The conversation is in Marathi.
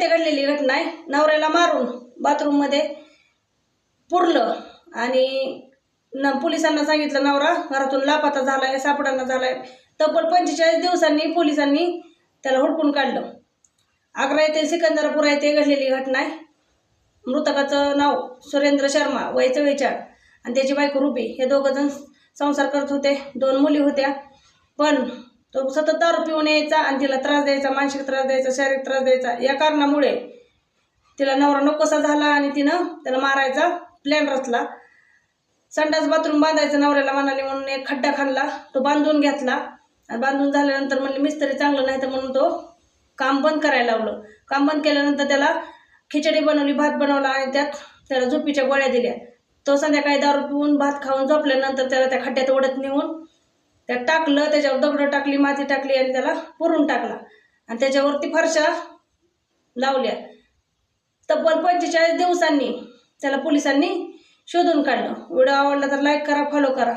येथे घडलेली घटना आहे। नवऱ्याला मारून बाथरूममध्ये पुरलं आणि पोलिसांना सांगितलं नवरा घरातून लापता झालाय, सापडाना झालाय। तब्बल 45 दिवसांनी पोलिसांनी त्याला हुडकून काढलं। आग्रा येथे सिकंदरापुरा येथे घडलेली घटना आहे। मृतकाचं नाव सुरेंद्र शर्मा, वय 44, आणि त्याची बायको रुबी। हे दोघं जण संसार करत होते। 2 मुली होत्या, पण तो सतत दारू पिऊन यायचा आणि तिला त्रास द्यायचा, मानसिक त्रास द्यायचा, शारीरिक त्रास द्यायचा। या कारणामुळे तिला नवरा नकोसा झाला आणि तिनं त्याला मारायचा प्लॅन रचला। संडास बाथरूम बांधायचं नवऱ्याला म्हणाले म्हणून एक खड्डा खाल्ला, तो बांधून घेतला आणि बांधून झाल्यानंतर म्हणले मिस्त्री चांगलं नाही तर म्हणून तो काम बंद करायला लावलं। काम बंद केल्यानंतर त्याला खिचडी बनवली, भात बनवला आणि त्यात त्याला झोपीच्या गोळ्या दिल्या। तो संध्याकाळी दारू पिऊन भात खाऊन झोपल्यानंतर त्याला त्या खड्ड्यात ओढत नेऊन त्यात टाकलं, त्याच्यावर दगडं टाकली, माती टाकली आणि त्याला पुरून टाकला आणि त्याच्यावरती फरशा लावल्या। तब्बल 45 दिवसांनी त्याला पोलिसांनी शोधून काढलं। व्हिडिओ आवडला तर लाईक करा, फॉलो करा।